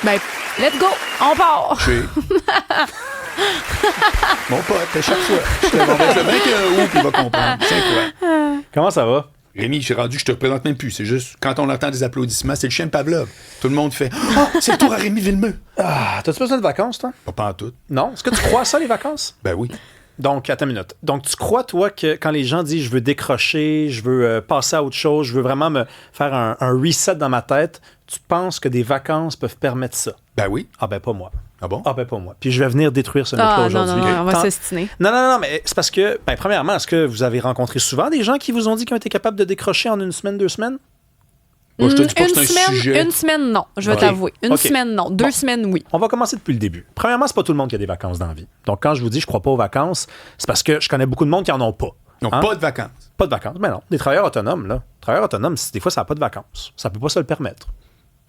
Ben, let's go, on part! Mon pote, à chaque fois. Je te demande le mec où il va comprendre. C'est incroyable. Comment ça va? Rémi, j'ai rendu, je te représente même plus. C'est juste, quand on entend des applaudissements, c'est le chien de Pavlov. Tout le monde fait « Ah, c'est le tour à Rémi Villemeux! » Ah, t'as-tu besoin de vacances, toi? Pas en tout. Non? Est-ce que tu crois à ça, les vacances? Ben oui. Donc, attends une minute. Donc, tu crois, toi, que quand les gens disent « je veux décrocher, je veux passer à autre chose, je veux vraiment me faire un reset dans ma tête », tu penses que des vacances peuvent permettre ça? Ben oui. Ah ben, pas moi. Ah bon? Ah ben, pas moi. Puis je vais venir détruire ce mythe-là aujourd'hui. Non, on va s'estiner. Non, mais c'est parce que, ben, premièrement, est-ce que vous avez rencontré souvent des gens qui vous ont dit qu'ils ont été capables de décrocher en 1 semaine, 2 semaines? Moi, je te dis pas que c'est un sujet. Une semaine, non. Je vais t'avouer. Une semaine, non. 2 semaines, oui. On va commencer depuis le début. Premièrement, c'est pas tout le monde qui a des vacances dans la vie. Donc, quand je vous dis je crois pas aux vacances, c'est parce que je connais beaucoup de monde qui en ont pas. Donc, pas de vacances. Pas de vacances. Mais non. Des travailleurs autonomes, là. Travailleurs autonomes, des fois, ça n'a pas de vacances. Ça peut pas se le permettre.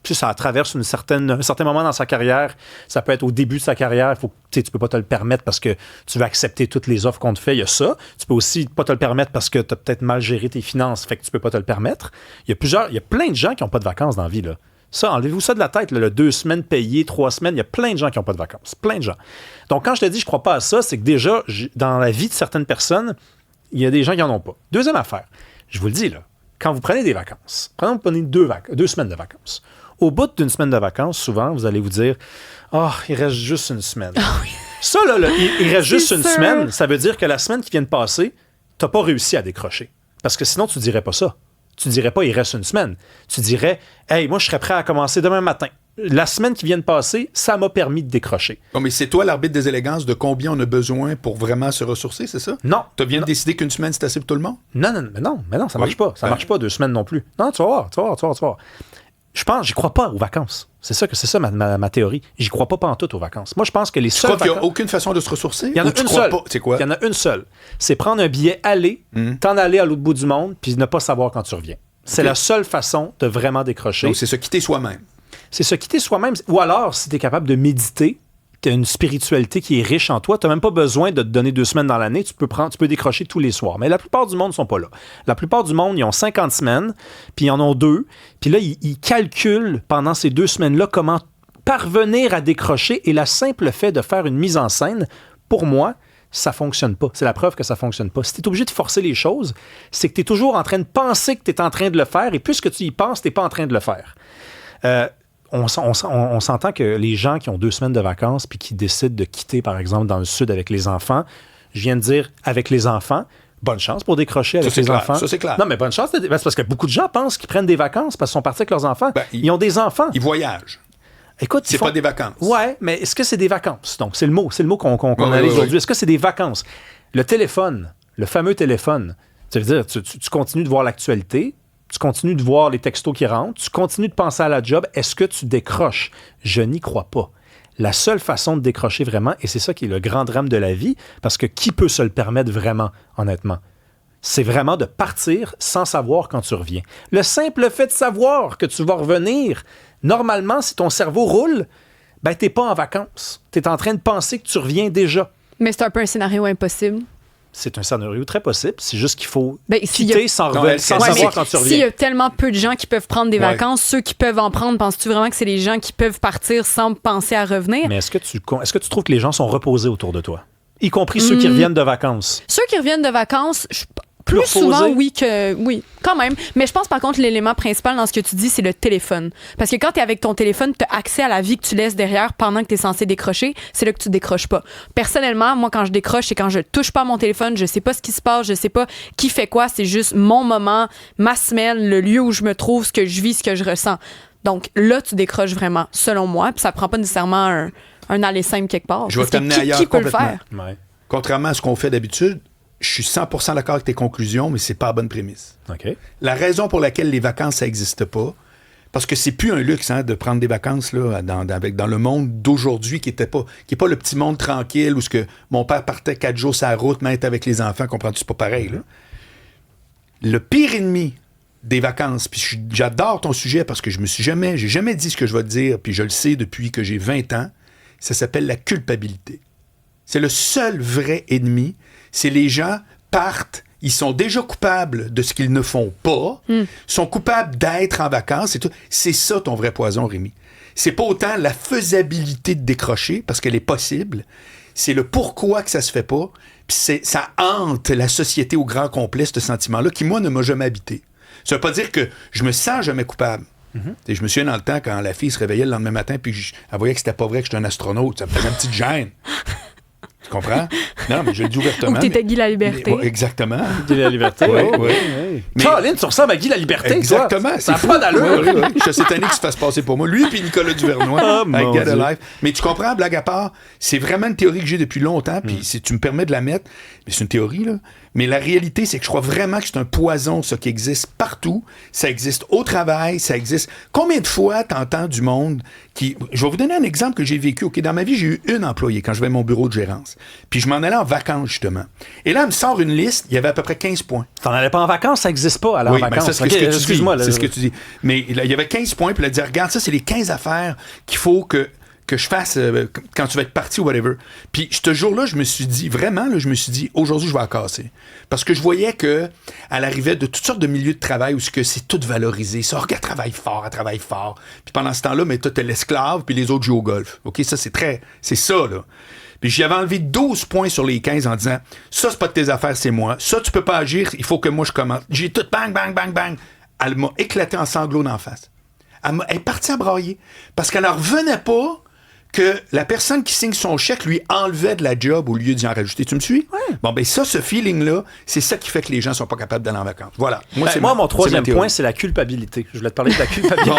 Puis ça traverse un certain moment dans sa carrière. Ça peut être au début de sa carrière. Tu peux pas te le permettre parce que tu vas accepter toutes les offres qu'on te fait. Il y a ça. Tu peux aussi pas te le permettre parce que tu as peut-être mal géré tes finances. Fait que tu peux pas te le permettre. Il y a plein de gens qui n'ont pas de vacances dans la vie, là. Ça, enlevez-vous ça de la tête. Là, le 2 semaines payées, 3 semaines, il y a plein de gens qui n'ont pas de vacances. Plein de gens. Donc, quand je te dis je crois pas à ça, c'est que déjà, dans la vie de certaines personnes, il y a des gens qui n'en ont pas. Deuxième affaire, je vous le dis, là, quand vous prenez des vacances, prenez 2 semaines de vacances. Au bout d'une semaine de vacances, souvent, vous allez vous dire « Ah, il reste juste une semaine. Oui. » Ça, là, il reste juste une semaine, ça veut dire que la semaine qui vient de passer, tu n'as pas réussi à décrocher. Parce que sinon, tu ne dirais pas ça. Tu ne dirais pas « il reste une semaine ». Tu dirais « Hey, moi, je serais prêt à commencer demain matin. » La semaine qui vient de passer, ça m'a permis de décrocher. Non, mais c'est toi l'arbitre des élégances de combien on a besoin pour vraiment se ressourcer, c'est ça? Non. Tu viens de décider qu'une semaine, c'est assez pour tout le monde? Non, ça marche pas. Ça marche pas 2 semaines non plus. Non, tu vas voir. Je pense, j'y crois pas aux vacances. C'est ça ma théorie. J'y crois pas pantoute aux vacances. Moi, je pense que les seules vacances... Tu crois qu'il n'y a aucune façon de se ressourcer? Il y en a une seule. C'est quoi? Il y en a une seule. C'est prendre un billet aller, t'en aller à l'autre bout du monde, puis ne pas savoir quand tu reviens. C'est la seule façon de vraiment décrocher. Donc, c'est se quitter soi-même. C'est se quitter soi-même. Ou alors, si tu es capable de méditer, tu as une spiritualité qui est riche en toi, tu n'as même pas besoin de te donner 2 semaines dans l'année, tu peux décrocher tous les soirs. Mais la plupart du monde ne sont pas là. La plupart du monde, ils ont 50 semaines, puis ils en ont 2. Puis là, ils calculent pendant ces 2 semaines-là comment parvenir à décrocher. Et le simple fait de faire une mise en scène, pour moi, ça fonctionne pas. C'est la preuve que ça fonctionne pas. Si tu es obligé de forcer les choses, c'est que tu es toujours en train de penser que tu es en train de le faire, et puisque tu y penses, tu n'es pas en train de le faire. On s'entend que les gens qui ont 2 semaines de vacances puis qui décident de quitter, par exemple, dans le sud avec les enfants, je viens de dire avec les enfants, bonne chance pour décrocher avec les enfants. Ça, c'est clair. Non, mais bonne chance. C'est parce que beaucoup de gens pensent qu'ils prennent des vacances parce qu'ils sont partis avec leurs enfants. Ils ont des enfants. Ils voyagent. Écoute, c'est pas des vacances. Ouais, mais est-ce que c'est des vacances? Donc, c'est le mot qu'on analyse aujourd'hui. Est-ce que c'est des vacances? Le téléphone, le fameux téléphone, ça veut dire tu continues de voir l'actualité, tu continues de voir les textos qui rentrent, tu continues de penser à la job. Est-ce que tu décroches? Je n'y crois pas. La seule façon de décrocher vraiment, et c'est ça qui est le grand drame de la vie, parce que qui peut se le permettre vraiment, honnêtement? C'est vraiment de partir sans savoir quand tu reviens. Le simple fait de savoir que tu vas revenir, normalement, si ton cerveau roule, ben t'es pas en vacances. T'es en train de penser que tu reviens déjà. Mais c'est un peu un scénario impossible. C'est un scénario très possible. C'est juste qu'il faut quitter sans savoir quand tu reviens. S'il y a tellement peu de gens qui peuvent prendre des vacances, ceux qui peuvent en prendre, penses-tu vraiment que c'est les gens qui peuvent partir sans penser à revenir? Mais est-ce que tu trouves que les gens sont reposés autour de toi? Y compris ceux qui reviennent de vacances. Ceux qui reviennent de vacances, plus souvent, oui, quand même. Mais je pense, par contre, l'élément principal dans ce que tu dis, c'est le téléphone. Parce que quand tu es avec ton téléphone, tu as accès à la vie que tu laisses derrière pendant que tu es censé décrocher. C'est là que tu décroches pas. Personnellement, moi, quand je décroche, c'est quand je touche pas à mon téléphone, je sais pas ce qui se passe, je sais pas qui fait quoi. C'est juste mon moment, ma semaine, le lieu où je me trouve, ce que je vis, ce que je ressens. Donc là, tu décroches vraiment, selon moi. Puis ça prend pas nécessairement un aller simple quelque part. Je vais t'amener ailleurs qui peut le complètement. faire? Ouais. Contrairement à ce qu'on fait d'habitude, je suis 100% d'accord avec tes conclusions, mais c'est pas la bonne prémisse. OK. La raison pour laquelle les vacances, ça n'existe pas, parce que c'est plus un luxe de prendre des vacances là, dans le monde d'aujourd'hui qui est pas le petit monde tranquille où ce que mon père partait 4 jours sur la route, mais être avec les enfants, comprends-tu, c'est pas pareil. Là. Le pire ennemi des vacances, puis j'adore ton sujet parce que j'ai jamais dit ce que je vais te dire, puis je le sais depuis que j'ai 20 ans, ça s'appelle la culpabilité. C'est le seul vrai ennemi. C'est les gens partent, ils sont déjà coupables de ce qu'ils ne font pas, sont coupables d'être en vacances. C'est ça ton vrai poison, Rémi. c'est pas autant la faisabilité de décrocher, parce qu'elle est possible, c'est le pourquoi que ça se fait pas, puis ça hante la société au grand complet, ce sentiment-là, qui, moi, ne m'a jamais habité. Ça veut pas dire que je me sens jamais coupable. Je me souviens dans le temps, quand la fille se réveillait le lendemain matin, puis elle voyait que c'était pas vrai que j'étais un astronaute, ça me faisait une petite gêne. Tu comprends? Non, mais je le dis ouvertement. Ou que t'étais Guy Laliberté. Exactement. Guy Laliberté, oui. Caroline, tu ressembles à Guy Laliberté, exactement. Toi. Ça n'a pas d'allure. Oui. Je suis étonné qu'il se fasse passer pour moi. Lui et Nicolas Duvernois, avec Get Alive. Mais tu comprends, blague à part, c'est vraiment une théorie que j'ai depuis longtemps, puis si tu me permets de la mettre, mais c'est une théorie, là. Mais la réalité, c'est que je crois vraiment que c'est un poison, ça, qui existe partout. Ça existe au travail, ça existe. Combien de fois t'entends du monde qui... Je vais vous donner un exemple que j'ai vécu. OK, dans ma vie, j'ai eu une employée quand je vais à mon bureau de gérance. Puis je m'en allais en vacances, justement. Et là, elle me sort une liste, il y avait à peu près 15 points. T'en allais pas en vacances, ça n'existe pas, aller en vacances. C'est ce que tu dis. Mais là, il y avait 15 points, puis elle a dit, regarde, ça, c'est les 15 affaires qu'il faut que je fasse quand tu vas être parti ou whatever. Puis ce jour-là, je me suis dit, vraiment, là, aujourd'hui, je vais la casser. Parce que je voyais qu'elle arrivait de toutes sortes de milieux de travail où c'est tout valorisé. Ça, regarde, elle travaille fort. Puis pendant ce temps-là, mais toi, t'es l'esclave, puis les autres jouent au golf. OK, ça, c'est ça, là. Puis j'y avais enlevé 12 points sur les 15 en disant, ça, c'est pas de tes affaires, c'est moi. Ça, tu peux pas agir, il faut que moi, je commence. J'ai tout bang, bang, bang, bang. Elle m'a éclaté en sanglots d'en face. Elle est partie à brailler. Parce qu'elle n'en revenait pas que la personne qui signe son chèque lui enlevait de la job au lieu d'y en rajouter. Tu me suis? Ouais. Bon, ben ça, ce feeling-là, c'est ça qui fait que les gens sont pas capables d'aller en vacances. Voilà. Moi, mon troisième point, c'est la culpabilité. Je voulais te parler de la culpabilité.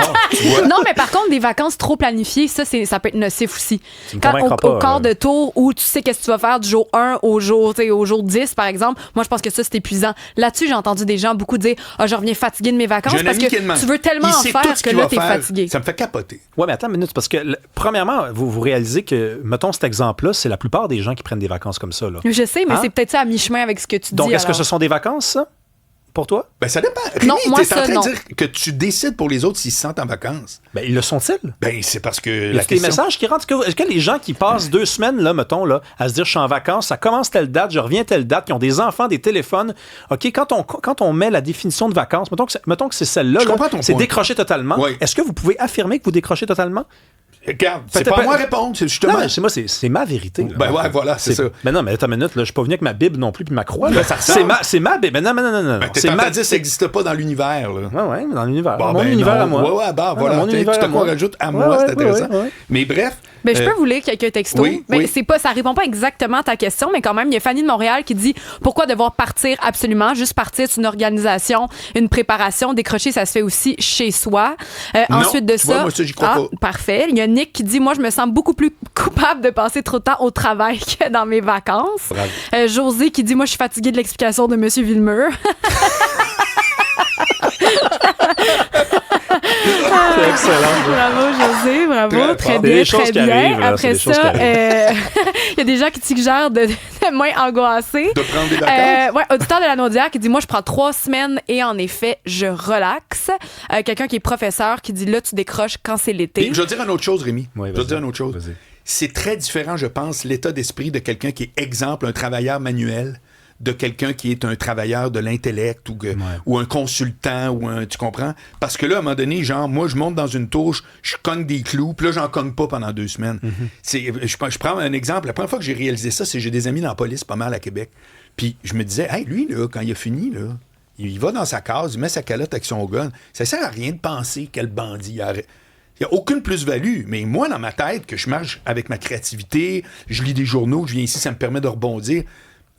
Non, mais par contre, des vacances trop planifiées, ça peut être nocif aussi. Quand au quart de tour où tu sais qu'est-ce que tu vas faire du jour 1 au jour 10, par exemple, moi, je pense que ça, c'est épuisant. Là-dessus, j'ai entendu des gens beaucoup dire « je reviens fatigué de mes vacances parce que tu veux tellement en faire que là, t'es fatigué. » Ça me fait capoter. Ouais, mais attends une minute, parce que, premièrement, vous réalisez que, mettons cet exemple-là, c'est la plupart des gens qui prennent des vacances comme ça. Là. Je sais, mais c'est peut-être ça à mi-chemin avec ce que tu dis. Donc, est-ce que ce sont des vacances, ça? Pour toi? Ben, ça dépend. Rémi, non, moi, t'es en train de dire que tu décides pour les autres s'ils se sentent en vacances. Ben, ils le sont-ils? Ben, c'est parce que il y a des messages qui rentrent. Est-ce que les gens qui passent 2 semaines, là, mettons, là, à se dire, je suis en vacances, ça commence telle date, je reviens telle date, qui ont des enfants, des téléphones. OK, quand on met la définition de vacances, mettons que c'est celle-là, là, c'est décrocher totalement. Oui. Est-ce que vous pouvez affirmer que vous décrochez totalement? Regarde, c'est pas à moi à répondre, c'est justement. Non, c'est ma vérité. Là. Ben ouais, voilà, c'est ça. Mais non, mais attends une minute, là, je suis pas venu avec ma Bible non plus puis ma croix. Ben, c'est ma Bible. Non. Ben, t'es en train de dire que ça n'existe pas dans l'univers, là. Ouais, dans l'univers. Bon, mon univers à moi. Ouais, voilà. Mon univers à moi. Rajoute à moi, c'est intéressant. Mais bref. Ben, je peux vous lire quelques textos. Oui. Ça répond pas exactement à ta question, mais quand même, il y a Fanny de Montréal qui dit pourquoi devoir partir absolument? Juste partir, c'est une organisation, une préparation. Décrocher, ça se fait aussi chez soi. Ensuite de ça. Vois, moi, ça, j'y crois pas. Parfait. Il y a Nick qui dit moi, je me sens beaucoup plus coupable de passer trop de temps au travail que dans mes vacances. José qui dit moi, je suis fatiguée de l'explication de M. Villemur. C'est excellent. Bravo, José, bravo. Très bien, très bien. Après ça, il y a des gens qui suggèrent de moins angoissés. De prendre des vacances. Auditeur de la Naudière qui dit moi, je prends 3 semaines et en effet, je relaxe. Quelqu'un qui est professeur qui dit là, tu décroches quand c'est l'été. Je vais dire une autre chose, Rémi. Oui, je vais dire une autre chose. Vas-y. C'est très différent, je pense, l'état d'esprit de quelqu'un qui est, exemple, un travailleur manuel, de quelqu'un qui est un travailleur de l'intellect ou un consultant tu comprends? Parce que là, à un moment donné, genre, moi, je monte dans une touche, je cogne des clous, puis là, j'en cogne pas pendant 2 semaines. Je prends un exemple. La première fois que j'ai réalisé ça, c'est que j'ai des amis dans la police, pas mal à Québec. Puis je me disais, hey, lui, là, quand il a fini, là, il va dans sa case, il met sa calotte avec son gun. Ça sert à rien de penser quel bandit il n'y a aucune plus-value. Mais moi, dans ma tête, que je marche avec ma créativité, je lis des journaux, je viens ici, ça me permet de rebondir.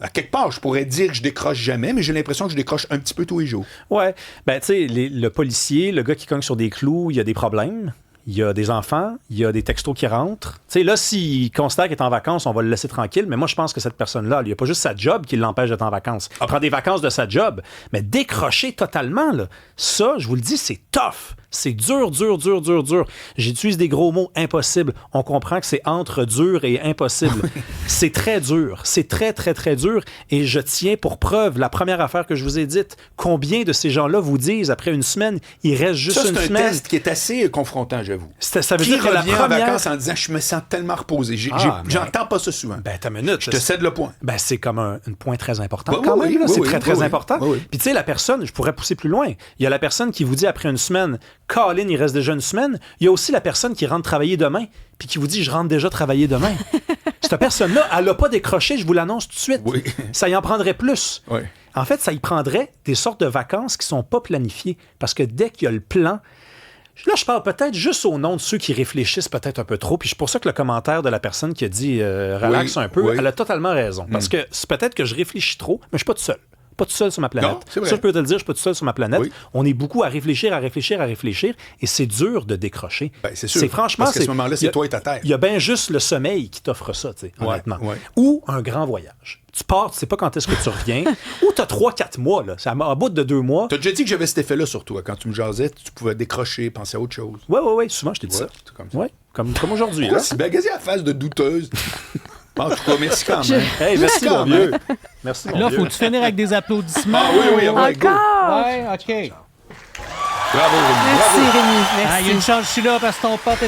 À quelque part, je pourrais dire que je décroche jamais, mais j'ai l'impression que je décroche un petit peu tous les jours. Ouais. Ben, tu sais, le policier, le gars qui cogne sur des clous, il y a des problèmes. Il y a des enfants, il y a des textos qui rentrent. Tu sais, là, s'il constate qu'il est en vacances, on va le laisser tranquille. Mais moi, je pense que cette personne-là, il n'y a pas juste sa job qui l'empêche d'être en vacances. Elle prend des vacances de sa job, mais décrocher totalement, là, ça, je vous le dis, c'est tough. C'est dur. J'utilise des gros mots, impossible. On comprend que c'est entre dur et impossible. C'est très dur. C'est très, très, très dur. Et je tiens pour preuve la première affaire que je vous ai dite. Combien de ces gens-là vous disent, après une semaine, il reste juste une semaine? C'est un test qui est assez confrontant, j'avoue. Ça veut dire que la première... en vacances en disant, je me sens tellement reposé. J'entends pas ça souvent. Ben, t'as une minute. Je te cède le point. Ben, c'est comme un point très important quand même. C'est très, très important. Puis tu sais, la personne, je pourrais pousser plus loin. Il y a la personne qui vous dit après une semaine Colin, il reste déjà une semaine. Il y a aussi la personne qui rentre travailler demain puis qui vous dit « Je rentre déjà travailler demain ». Cette personne-là, elle n'a pas décroché, je vous l'annonce tout de suite. Oui. Ça y en prendrait plus. Oui. En fait, ça y prendrait des sortes de vacances qui ne sont pas planifiées. Parce que dès qu'il y a le plan, là, je parle peut-être juste au nom de ceux qui réfléchissent peut-être un peu trop. Puis c'est pour ça que le commentaire de la personne qui a dit relax un peu, elle a totalement raison. Parce que c'est peut-être que je réfléchis trop, mais je ne suis pas tout seul. Pas tout seul sur ma planète. Non, c'est vrai. Ça, je peux te le dire, je suis pas tout seul sur ma planète. Oui. On est beaucoup à réfléchir, et c'est dur de décrocher. Ben, c'est sûr. Franchement, parce qu'à ce moment-là, c'est toi et ta terre. Il y a bien juste le sommeil qui t'offre ça, tu sais, honnêtement. Ouais. Ou un grand voyage. Tu pars, tu sais pas quand est-ce que tu reviens. Ou tu as 3-4 mois, là. À bout de 2 mois. Tu as déjà dit que j'avais cet effet-là sur toi. Quand tu me jasais, tu pouvais décrocher, penser à autre chose. Oui. Souvent, je t'ai dit ça. C'est comme ça. Ouais, comme aujourd'hui. Pourquoi si bagagé à la face de douteuse? En tout cas, merci quand même. Hey, merci, mon vieux. Merci, mon Là, vieux. faut-tu finir avec des applaudissements? Ah oui, go. Encore! Ouais, OK. Bravo, Rémi. Merci, Bravo. Rémi. Ah, il y a une Merci. chance, je suis là parce que ton pote est